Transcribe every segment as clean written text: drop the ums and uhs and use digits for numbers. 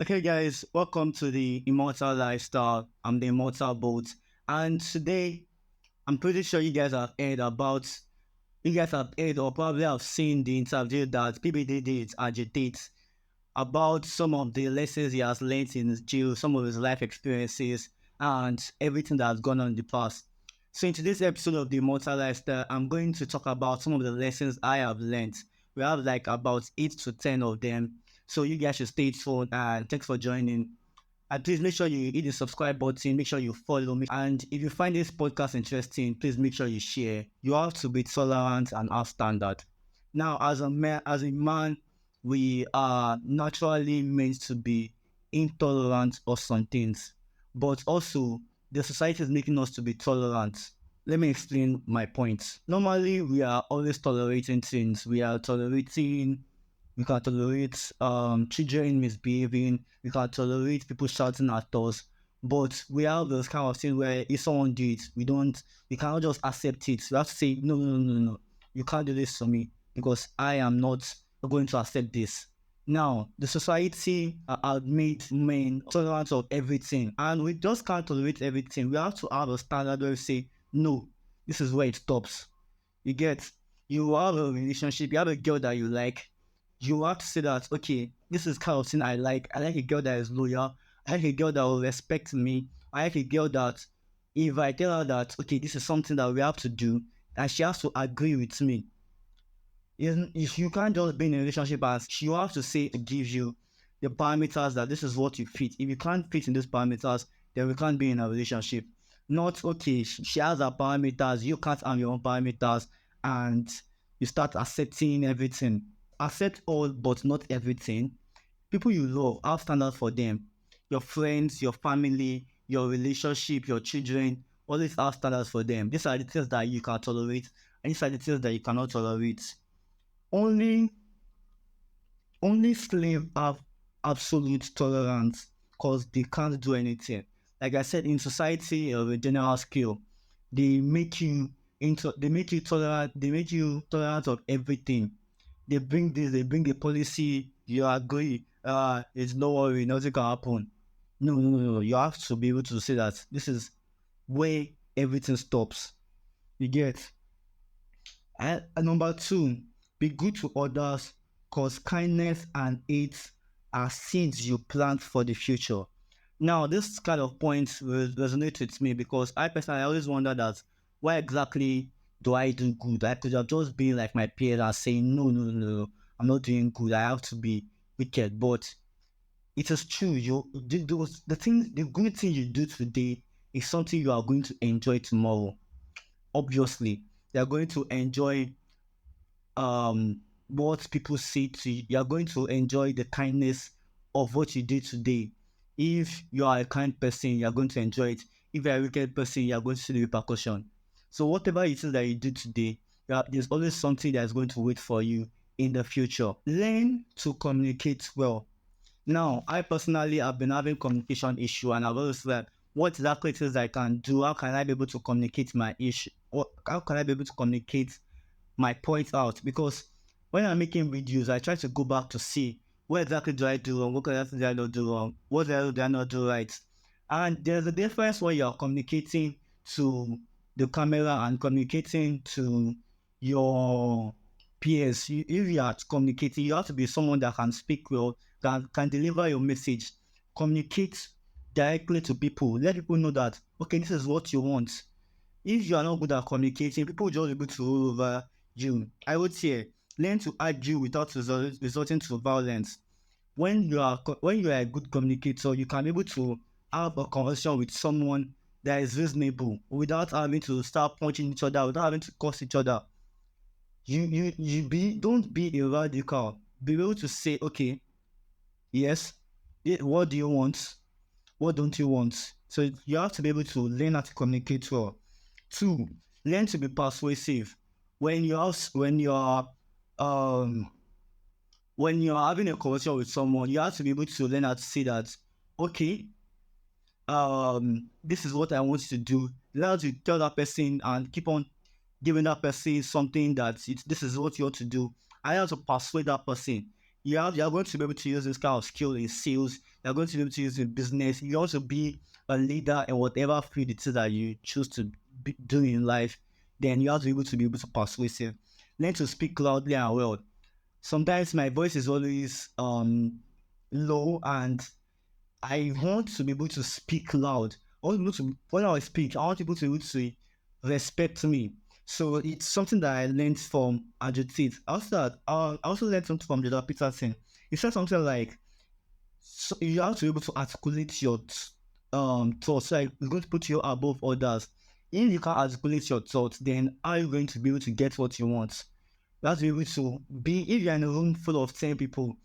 Okay, guys, welcome to the Immortal Lifestyle. I'm the Immortal Bolt, and today I'm pretty sure you guys have heard or probably have seen the interview that PBD did at Tate about some of the lessons he has learned in his jail, some of his life experiences, and everything that has gone on in the past. So, in today's episode of the Immortal Lifestyle, I'm going to talk about some of the lessons I have learned. We have like about 8 to 10 of them. So, you guys should stay tuned and thanks for joining. And please make sure you hit the subscribe button, make sure you follow me. And if you find this podcast interesting, please make sure you share. You have to be tolerant and have standard. Now, as a man, we are naturally meant to be intolerant of some things, but also the society is making us to be tolerant. Let me explain my point. Normally, we are always tolerating things. We can tolerate children misbehaving. We can tolerate people shouting at us. But we have this kind of thing where if someone do it, we cannot just accept it. We have to say, no, no, no, no, no. You can't do this to me because I am not going to accept this. Now, the society has made men tolerant of everything, and we just can't tolerate everything. We have to have a standard where we say, no, this is where it stops. You get, you have a relationship, you have a girl that you like, you have to say that, okay, this is kind of thing I like. I like a girl that is loyal. I like a girl that will respect me. I like a girl that if I tell her that, okay, this is something that we have to do, and she has to agree with me. If you can't just be in a relationship as you have to say to give you the parameters that this is what you fit. If you can't fit in these parameters, then we can't be in a relationship. Not okay, she has her parameters, you can't have your own parameters, and you start accepting everything. Accept all but not everything. People you love, have standards for them. Your friends, your family, your relationship, your children, always have standards for them. These are the things that you can tolerate, and these are the things that you cannot tolerate. Only only slaves have absolute tolerance because they can't do anything. Like I said, in society of a general scale, they make you they make you tolerant of everything. They bring this, they bring the policy, you agree, it's no worry, nothing can happen. No, no, no, no. You have to be able to say that this is where everything stops. You get. And number two, be good to others because kindness and hate are seeds you plant for the future. Now, this kind of point will resonate with me because I personally always wonder that why exactly do I do good? I could have just been like my peers and saying, no, no, no, no, I'm not doing good. I have to be wicked. But it is true. The good thing you do today is something you are going to enjoy tomorrow. Obviously, you are going to enjoy what people say to you. You're going to enjoy the kindness of what you did today. If you are a kind person, you're going to enjoy it. If you're a wicked person, you're going to see the repercussion. So whatever it is that you do today, there's always something that's going to wait for you in the future. Learn to communicate well. Now, I personally have been having communication issue, and I've always said, what exactly it is I can do? How can I be able to communicate my issue? How can I be able to communicate my point out? Because when I'm making videos, I try to go back to see what exactly do I do wrong, what exactly do I not do wrong, what else do I not do right. And there's a difference when you're communicating to the camera and communicating to your peers. If you are communicating, you have to be someone that can speak well, that can deliver your message. Communicate directly to people. Let people know that, okay, this is what you want. If you are not good at communicating, people will just be able to roll over you. I would say learn to argue without resorting to violence. When you are a good communicator, you can be able to have a conversation with someone that is reasonable without having to start punching each other, without having to curse each other. Don't be a radical. Be able to say, okay, yes, what do you want? What don't you want? So you have to be able to learn how to communicate well. Two, learn to be persuasive. When um you're having a conversation with someone, you have to be able to learn how to say that, okay, this is what I want you to do. Learn how to tell that person and keep on giving that person something this is what you want to do. I have to persuade that person. You're going to be able to use this kind of skill in sales. You're going to be able to use it in business. You also be a leader in whatever field it is that you choose to do in life. Then you have to be able to persuasive. Learn to speak loudly and well. Sometimes my voice is always low, and I want to be able to speak loud. I want people to, when I speak, I want people to be able to respect me. So it's something that I learned from Tate. I also learned something from Jordan Peterson. He said something like, so you have to be able to articulate your thoughts. Like it's going to put you above others. If you can't articulate your thoughts, then how are you going to be able to get what you want? You have to be able to be, if you're in a room full of 10 people,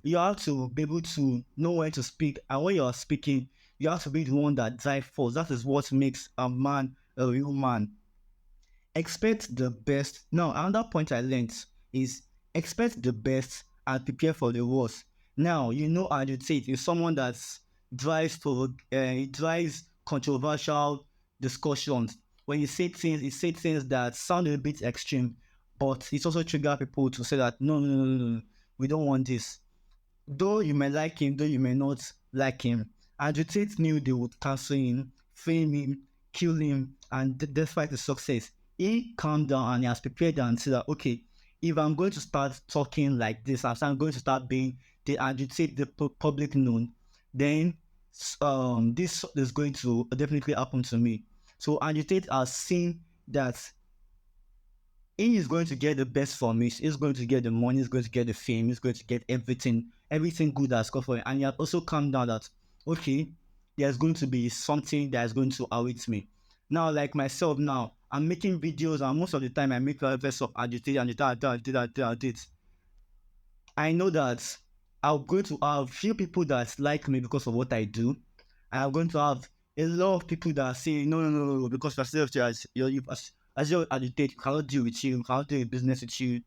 you have to be able to know when to speak. And when you're speaking, you have to be the one that drives force. That is what makes a man a real man. Expect the best. Now, another point I learned is expect the best and prepare for the worst. Now, you know, Andrew Tate is someone that drives controversial discussions. When he say things that sound a bit extreme, but it also trigger people to say that no, we don't want this. Though you may like him, though you may not like him, Andrew Tate knew they would cancel him, fame him, kill him, and despite his success, he calmed down and he has prepared and said that, okay, if I'm going to start talking like this, as I'm going to start being the Andrew Tate, the public known, then this is going to definitely happen to me. So Andrew Tate has seen that he is going to get the best from it. He's going to get the money, he's going to get the fame, he's going to get everything good that's come for him. And he has also calmed down that, okay, there's going to be something that's going to await me. Now, like myself now, I'm making videos, and most of the time I make reference of agitate. I know that I'm going to have few people that like me because of what I do. I'm going to have a lot of people that say, no, because as you agitate, you cannot deal with you cannot do a business with you.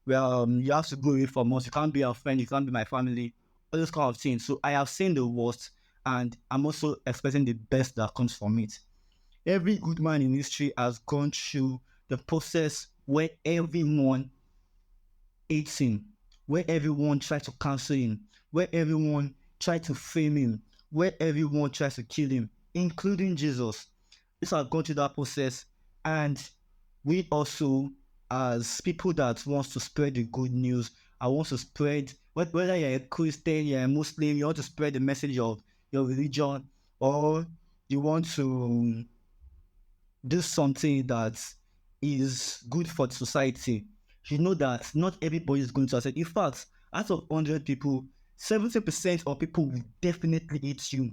Well, you have to go away from us. You can't be our friend. You can't be my family. All those kind of things. So I have seen the worst, and I'm also expecting the best that comes from it. Every good man in history has gone through the process where everyone hates him, where everyone tries to cancel him, where everyone tries to fame him, where everyone tries to kill him, including Jesus. This has gone through that process, and we also, as people that wants to spread the good news, I want to spread, whether you're a Christian, you're a Muslim, you want to spread the message of your religion, or you want to do something that is good for the society, you know that not everybody is going to accept. In fact, out of 100 people, 70% of people will definitely hate you.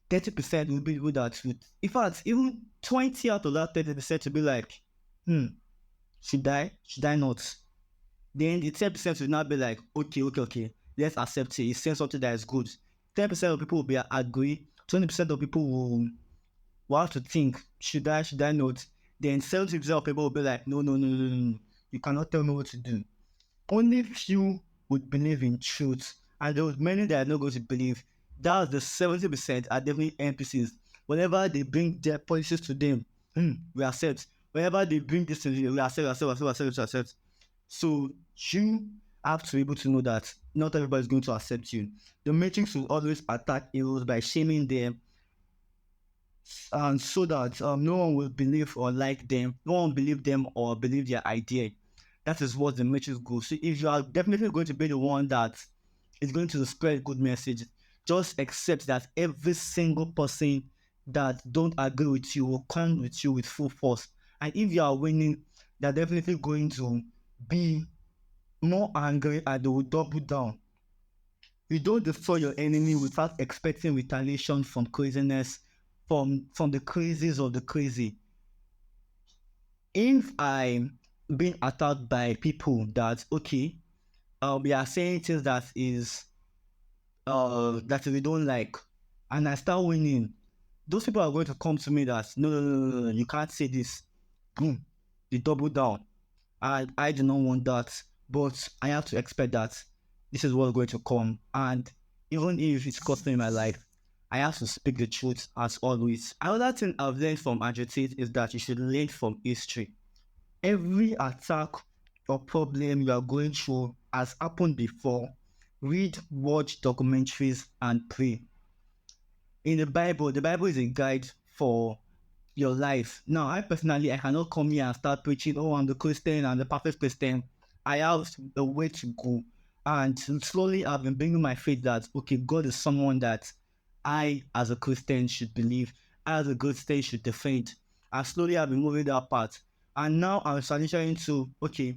30% will be people that would, in fact, even 20 out of that 30% will be like, should I not? Then the 10% will not be like, okay, let's accept it. It's saying something that is good. 10% of people will be agree. 20% of people will have to think, should I not? Then 70% of people will be like, no. You cannot tell me what to do. Only few would believe in truth, and those many that are not going to believe. That's the 70% are definitely NPCs. Whenever they bring their policies to them, we accept. Whenever they bring this to you, we accept. So you have to be able to know that not everybody is going to accept you. The Matrix will always attack heroes by shaming them, and so that no one will believe or like them, no one will believe them or believe their idea. That is what the Matrix goes. So if you are definitely going to be the one that is going to spread good message, just accept that every single person that don't agree with you will come with you with full force. And if you are winning, they're definitely going to be more angry and they will double down. You don't destroy your enemy without expecting retaliation from craziness, from the crazies of the crazy. If I'm being attacked by people that, okay, we are saying things that we don't like, and I start winning, those people are going to come to me that no, you can't say this. Boom, they double down. I do not want that, but I have to expect that this is what's going to come. And even if it's costing me my life, I have to speak the truth as always. Another thing I've learned from agitate is that you should learn from history. Every attack or problem you are going through has happened before, Read, watch documentaries, and pray. In the Bible is a guide for your life. Now, I personally, I cannot come here and start preaching, oh, I'm the Christian, I'm the perfect Christian. I have a way to go. And slowly I've been bringing my faith that, okay, God is someone that I, as a Christian, should believe, I, as a Christian, should defend. And slowly I've been moving that part. And now I'm transitioning to, okay,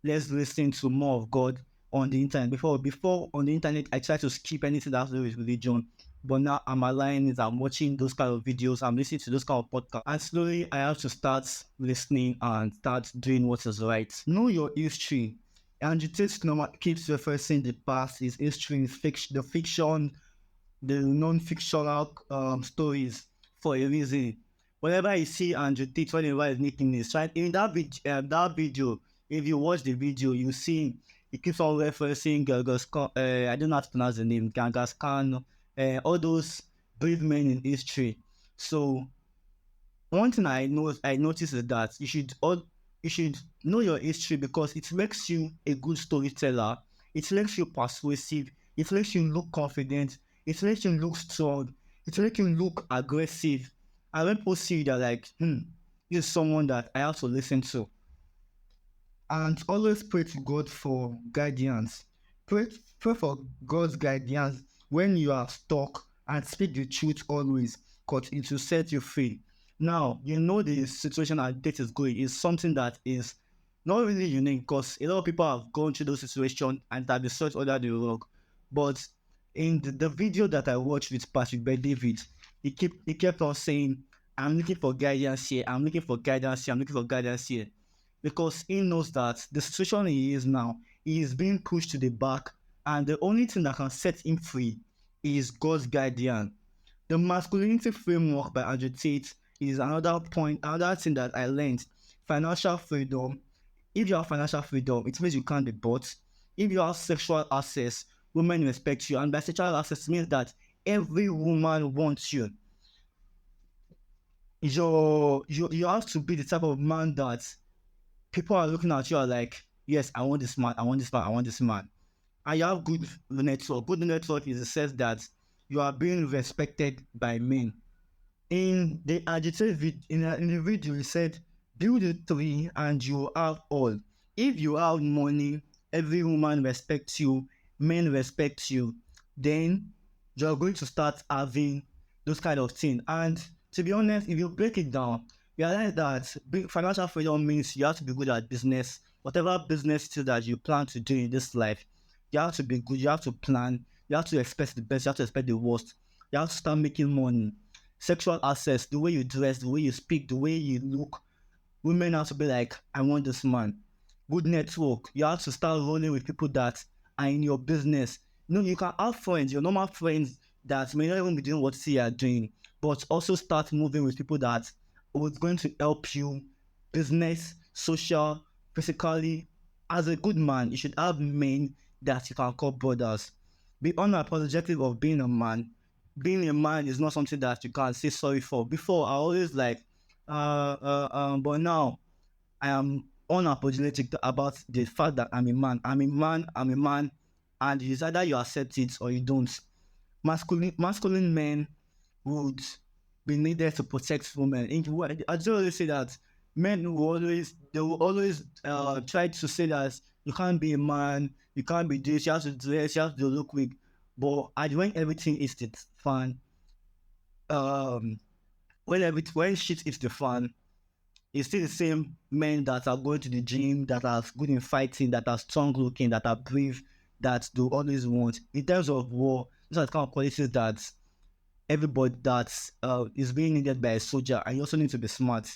let's listen to more of God on the internet. Before on the internet, I try to skip anything that's to do with religion. But now I'm aligning it, I'm watching those kind of videos, I'm listening to those kind of podcasts. And slowly I have to start listening and start doing what is right. Know your history. And it takes keeps referencing the past, his history, the fiction, the non-fictional stories for a reason. Whenever you see Andrew Tate, whenever he's making this, right? In that video, if you watch the video, you see he keeps on referencing I don't know how to pronounce the name, Genghis Khan, all those brave men in history. So one thing I notice is that you should know your history because it makes you a good storyteller. It makes you persuasive. It makes you look confident. It makes you look strong. It makes you look aggressive. And when people see you, they're like, this is someone that I have to listen to. And always pray to God for guidance. Pray, pray for God's guidance when you are stuck and speak the truth always because it will set you free. Now, you know the situation that Tate is going is something that is not really unique because a lot of people have gone through those situations and have been swept under the rug. But in the video that I watched with Patrick by David, he kept on saying, I'm looking for guidance here, I'm looking for guidance here, I'm looking for guidance here because he knows that the situation he is now, he is being pushed to the back, and the only thing that can set him free is God's guidance. The masculinity framework by Andrew Tate is another point, another thing that I learned. Financial freedom. If you have financial freedom, it means you can't be bought. If you have sexual access, women respect you. And by sexual access, it means that every woman wants you. You have to be the type of man that people are looking at you are like, yes, I want this man, I want this man, I want this man. And you have good network. Good network is the sense that you are being respected by men. In the agitated in the video, he said, build a tree and you have all. If you have money, every woman respects you, men respect you, then you're going to start having those kind of things. And to be honest, if you break it down, realize that financial freedom means you have to be good at business. Whatever business it is that you plan to do in this life, you have to be good, you have to plan, you have to expect the best, you have to expect the worst, you have to start making money. Sexual access, the way you dress, the way you speak, the way you look, women have to be like, I want this man. Good network, you have to start rolling with people that are in your business. You know, you can have friends, your normal friends that may not even be doing what you are doing, but also start moving with people that are going to help you, business, social, physically. As a good man, you should have men that you can call brothers. Be unapologetic of being a man. Being a man is not something that you can say sorry for. Before, I always like, but now I am unapologetic about the fact that I'm a man. I'm a man. I'm a man, and it's either you accept it or you don't. Masculine men would be needed to protect women. I just always say that men will always try to say that you can't be a man, you can't be this, you have to dress, you have to look weak. But when everything is the fan, um, when shit is the fan, it's still the same men that are going to the gym, that are good in fighting, that are strong looking, that are brave, that do always want. In terms of war, these are the kind of qualities that everybody that is being needed by a soldier, and you also need to be smart.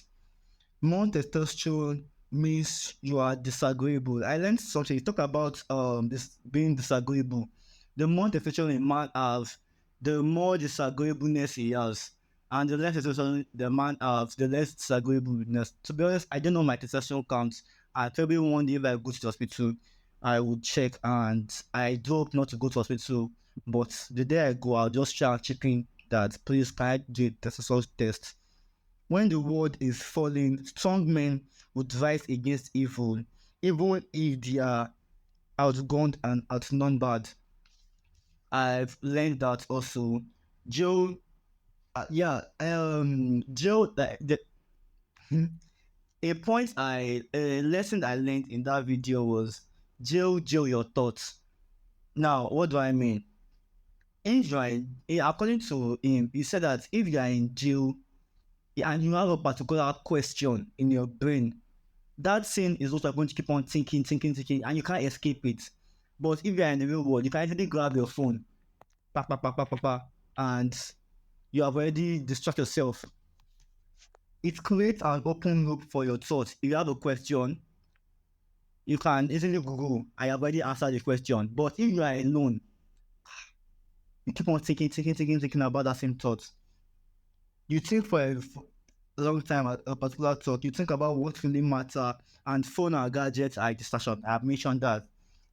More testosterone means you are disagreeable. I learned something. You talk about this being disagreeable. The more testosterone a man has, the more disagreeableness he has. And the less testosterone the man has, the less disagreeableness. To be honest, I don't know my testosterone counts. I probably one day if I go to the hospital, I would check, and I do hope not to go to hospital. But the day I go, I'll just try and check in that please can I do a testosterone test. When the world is falling, strong men would rise against evil, even if they are outgunned and outnumbered. I've learned that also. Joe, Joe, a a lesson I learned in that video was Joe your thoughts. Now, what do I mean? If you are according to him, he said that if you are in jail and you have a particular question in your brain, that thing is what you're going to keep on thinking, and you can't escape it. But if you are in the real world, you can easily grab your phone, and you have already distracted yourself. It creates an open loop for your thoughts. If you have a question, you can easily Google. I have already answered the question. But if you are alone, you keep on thinking about that same thought. You think for a long time a particular thought. You think about what really matter, and phone and gadgets are a distraction. I have mentioned that.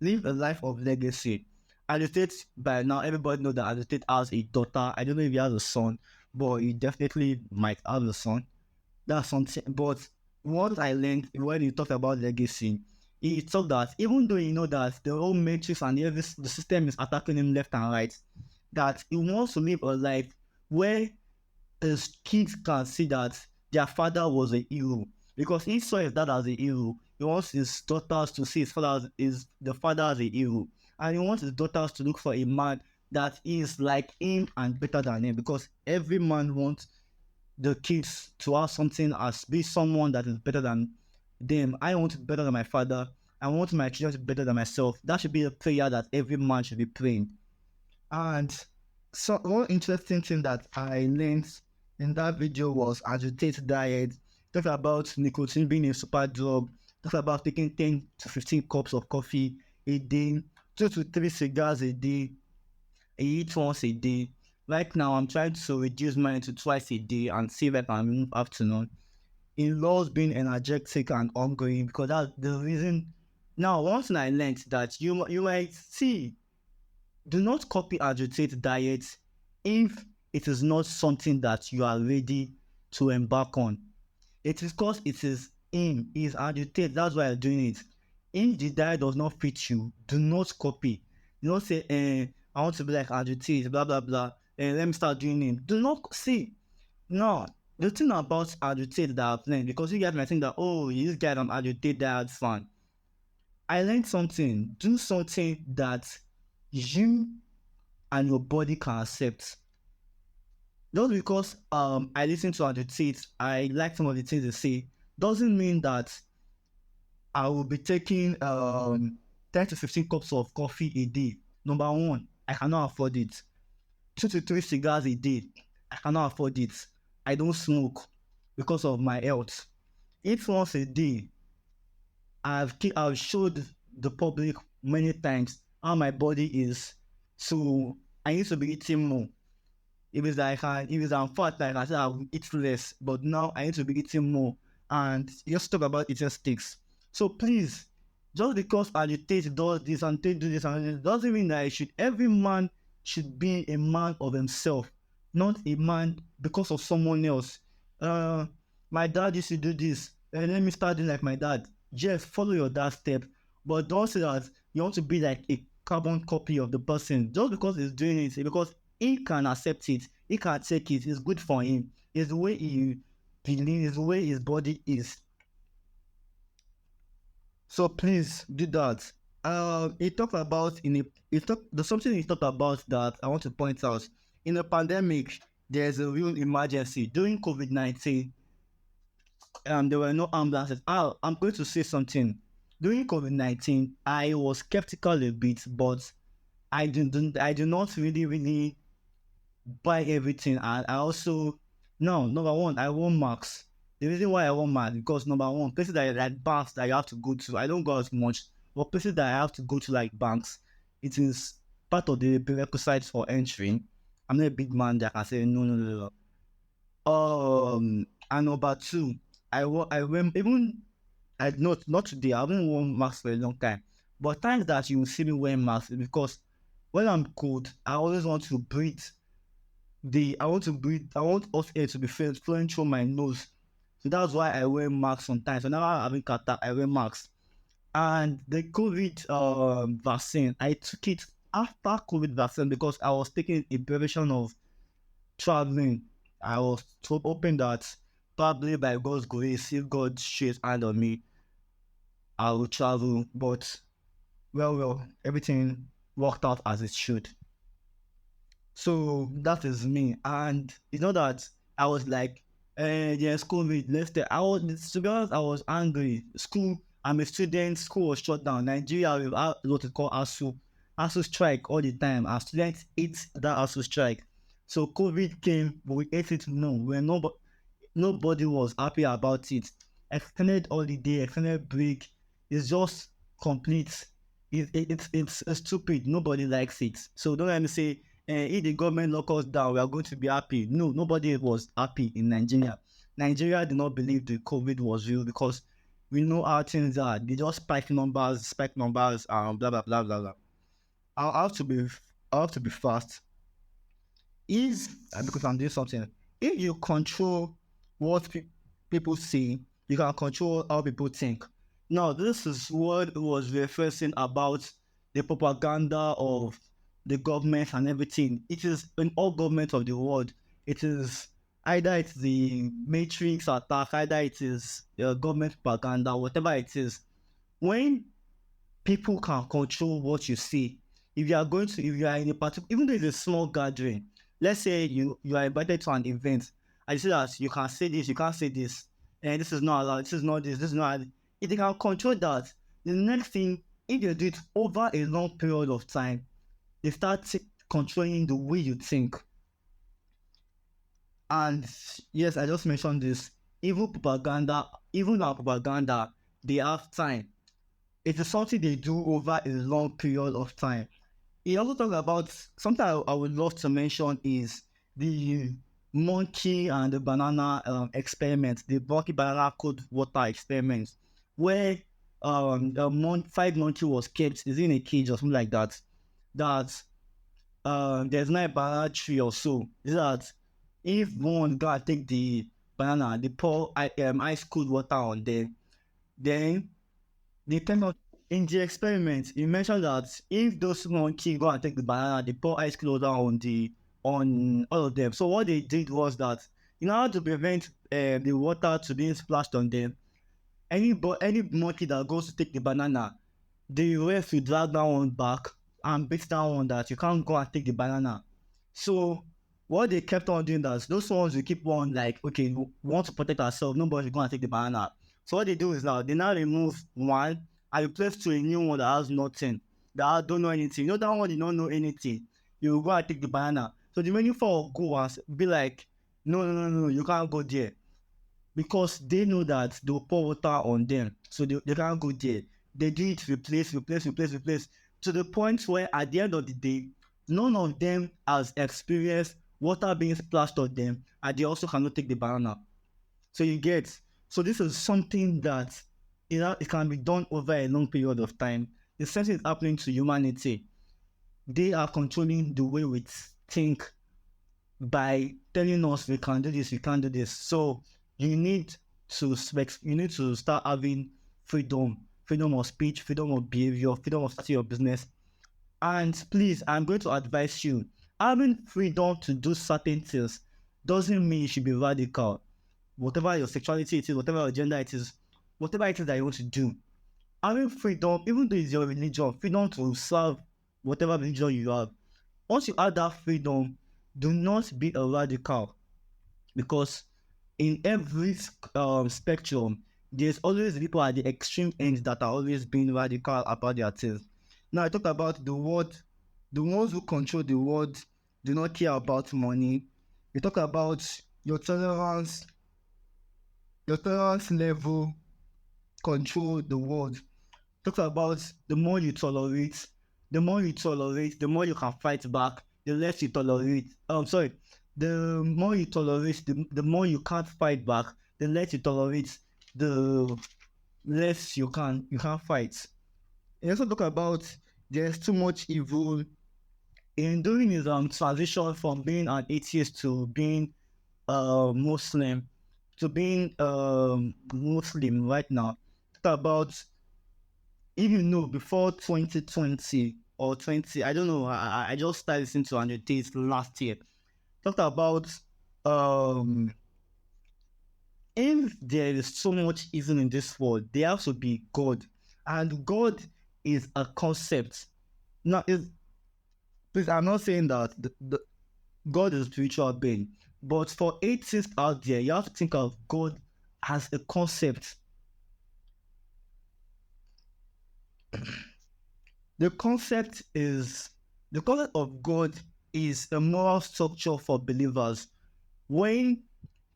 Live a life of legacy. Adetate, by now everybody know that Adetate has a daughter. I don't know if he has a son, but he definitely might have a son. That's something. But what I learned when you talk about legacy, he thought that even though you know that the whole matrix and the system is attacking him left and right, that he wants to live a life where his kids can see that their father was a hero, because he saw his dad as a hero. He wants his daughters to see his father as the father as a hero, and he wants his daughters to look for a man that is like him and better than him, because every man wants the kids to have something as be someone that is better than them. I want to be better than my father. I want my children to be better than myself. That should be a prayer that every man should be praying. And so one interesting thing that I learned in that video was agitate diet. Talk about nicotine being a super drug. Talk about taking 10 to 15 cups of coffee a day, 2 to 3 cigars a day. I eat once a day. Right now, I'm trying to reduce mine to twice a day and see if I can remove afternoon. In laws being energetic and ongoing, because that's the reason. Now, one thing I learned that you might see, do not copy agitate diets if it is not something that you are ready to embark on. It is because it is him, he is agitate, that's why you're doing it. If the diet does not fit you, do not copy. Do not say, I want to be like agitate, blah blah blah, let me start doing it. Do not see. No, the thing about agitate that I've learned, because you guys might think that, oh, this guy on agitate that's fun. I learned something. Do something that you and your body can accept. Just because I listen to agitate, I like some of the things they say, doesn't mean that I will be taking 10 to 15 cups of coffee a day. Number one, I cannot afford it. 2 to 3 cigars a day, I cannot afford it. I don't smoke because of my health. Eat once a day. I've showed the public many times how my body is. So I need to be eating more. If I'm fat, like I said, I will eat less. But now I need to be eating more. And just talk about eating sticks. So please, just because Tate does this and Tate do this and this, doesn't mean that every man should be a man of himself, not a man because of someone else. My dad used to do this, and let me start doing like my dad. Yes, follow your dad's step, but don't say that you want to be like a carbon copy of the person just because he's doing it, because he can accept it, he can take it, it's good for him, it's the way he believes, it's the way his body is. So please do that. He talked about there's something he talked about that I want to point out. In a pandemic, there's a real emergency. During COVID-19, there were no ambulances. I'm going to say something. During COVID-19, I was skeptical a bit, but I do not really buy everything. And I also, no, number one, I want masks. The reason why I want masks, because number one, places that like banks that you have to go to, I don't go as much, but places that I have to go to like banks, it is part of the prerequisites for entering. I'm not a big man that can say no. And number two, I went even I not today. I haven't worn masks for a long time, but times that you will see me wearing masks is because when I'm cold, I always want to breathe. I want us air to be flowing through my nose. So that's why I wear masks sometimes. So now I'm having catarrh, I wear masks. And the COVID vaccine, I took it after COVID vaccine, because I was taking a preparation of traveling, I was so hoping that probably by God's grace, if God shades hand on me, I will travel. But everything worked out as it should. So that is me. And you know that I was like, yes, COVID, let's stay. I was, to be honest, I was angry. School, I'm a student, school was shut down. Nigeria, we have what we call ASU strike all the time. Our students ate that ASU strike. So COVID came, but we ate it. No, nobody was happy about it. Extended holiday, extended break is just complete. It's stupid. Nobody likes it. So don't let me say, if the government lock us down, we are going to be happy. No, nobody was happy in Nigeria. Nigeria did not believe the COVID was real because we know how things are. They just spike numbers, blah blah blah blah blah. I have to be, I have to be fast. Is because I'm doing something. If you control what people say, you can control how people think. Now, this is what was referencing about the propaganda of the government and everything. It is in all governments of the world. It is either it's the matrix attack, either it is government propaganda, whatever it is. When people can control what you see. If you are going to, if you are in a particular, even though it's a small gathering, let's say you are invited to an event, and you say that you can say this, you can't say this, and this is not allowed, this is not this, this is not. If they can control that, the next thing, if they do it over a long period of time, they start controlling the way you think. And yes, I just mentioned this. Even our propaganda, they have time. It is something they do over a long period of time. He also talks about something I would love to mention is the monkey and the banana experiment, the monkey banana cold water experiment, where five monkey was kept is in a cage or something like that. That there's not a banana tree or so. Is that if one guy take the banana, they pour ice cold water on them, then they turn out in the experiment, you mentioned that if those monkey go and take the banana, they pour ice cube on all of them. So what they did was that in order to prevent the water to being splashed on them, any monkey that goes to take the banana, the rest will drag that one back and beat that one that you can't go and take the banana. So what they kept on doing that those ones will keep on like, okay, we want to protect ourselves, nobody go and take the banana. So what they do is now they now remove one and replace to a new one that has nothing, that don't know anything. You know that one did not know anything. You go and take the banana. So the remaining four go and be like, no, you can't go there. Because they know that they'll pour water on them. So they can't go there. They do it replace to the point where at the end of the day, none of them has experienced water being splashed on them, and they also cannot take the banana. So you get, so this is something that it can be done over a long period of time. The same thing is happening to humanity. They are controlling the way we think by telling us we can do this, we can't do this. So you need to start having freedom of speech, freedom of behavior, freedom of starting your business. And please, I'm going to advise you, having freedom to do certain things doesn't mean you should be radical. Whatever your sexuality it is, whatever your gender it is, whatever it is that you want to do, having freedom, even though it's your religion, freedom to serve whatever religion you have. Once you have that freedom, do not be a radical, because in every spectrum, there's always people at the extreme ends that are always being radical about their things. Now I talk about the world, the ones who control the world do not care about money. We talk about your tolerance level control the world. Talk about the more you tolerate, the more you can fight back, the less you tolerate. The more you tolerate, the more you can't fight back, the less you tolerate, the less you can't fight. And also talk about there's too much evil in doing his transition from being an atheist to being Muslim, to being right now. Talk about, if you know, before 2020 or 20. I don't know. I just started listening to Andrew Tate last year. Talked about um if there is so much evil in this world, there has to be God. And God is a concept. Now, please, I'm not saying that God is a spiritual being, but for atheists out there, you have to think of God as a concept. The concept of God is a moral structure for believers. When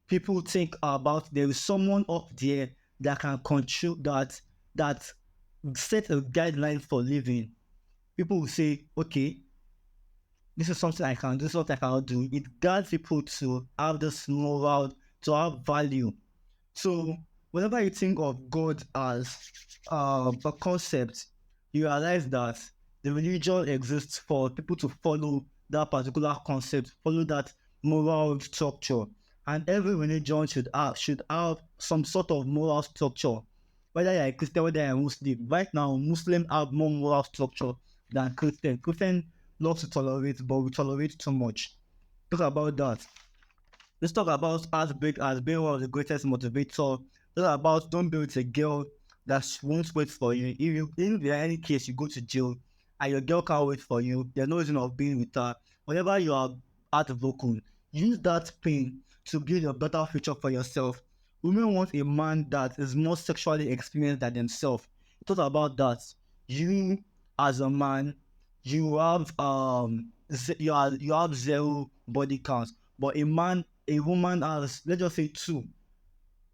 people think about there is someone up there that can control that set a guideline for living, people will say, okay, this is something I can do, this is what I cannot do. It guides people to have this moral, to have value. So whenever you think of God as a concept, you realize that the religion exists for people to follow that particular concept, follow that moral structure. And every religion should have some sort of moral structure. Whether you're a Christian, whether you're a Muslim. Right now, Muslims have more moral structure than Christian. Christian loves to tolerate, but we tolerate too much. Talk about that. Let's talk about heartbreak as being one of the greatest motivator. Talk about don't be with a girl that won't wait for you. If there any case you go to jail and your girl can't wait for you, there's no reason of being with her. Whenever you are heartbroken, use that pain to build a better future for yourself. Women want a man that is more sexually experienced than themselves. Talk about that. You as a man, you have you have zero body count, but a woman has, let's just say, two.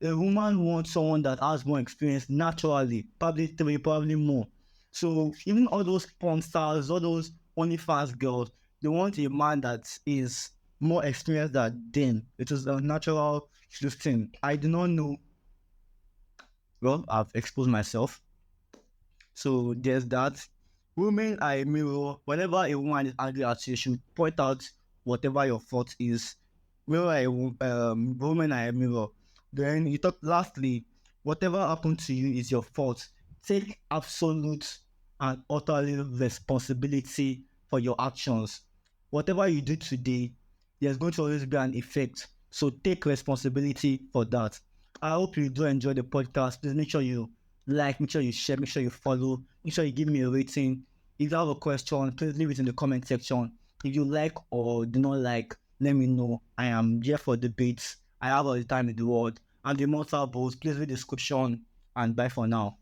A woman wants someone that has more experience naturally, probably three, probably more. So even all those porn stars, all those OnlyFans girls, they want a man that is more experienced than them. It is a natural thing. I do not know. Well, I've exposed myself. So there's that. Women are a mirror. Whenever a woman is angry at you, you should point out whatever your fault is. Women are a mirror. Then you talk lastly, whatever happened to you is your fault. Take absolute and utterly responsibility for your actions. Whatever you do today, there's going to always be an effect. So take responsibility for that. I hope you do enjoy the podcast. Please make sure you like, make sure you share, make sure you follow, make sure you give me a rating. If you have a question, please leave it in the comment section. If you like or do not like, let me know. I am here for debates. I have all the time in the world. And the Immortal Bolt, please read the description and bye for now.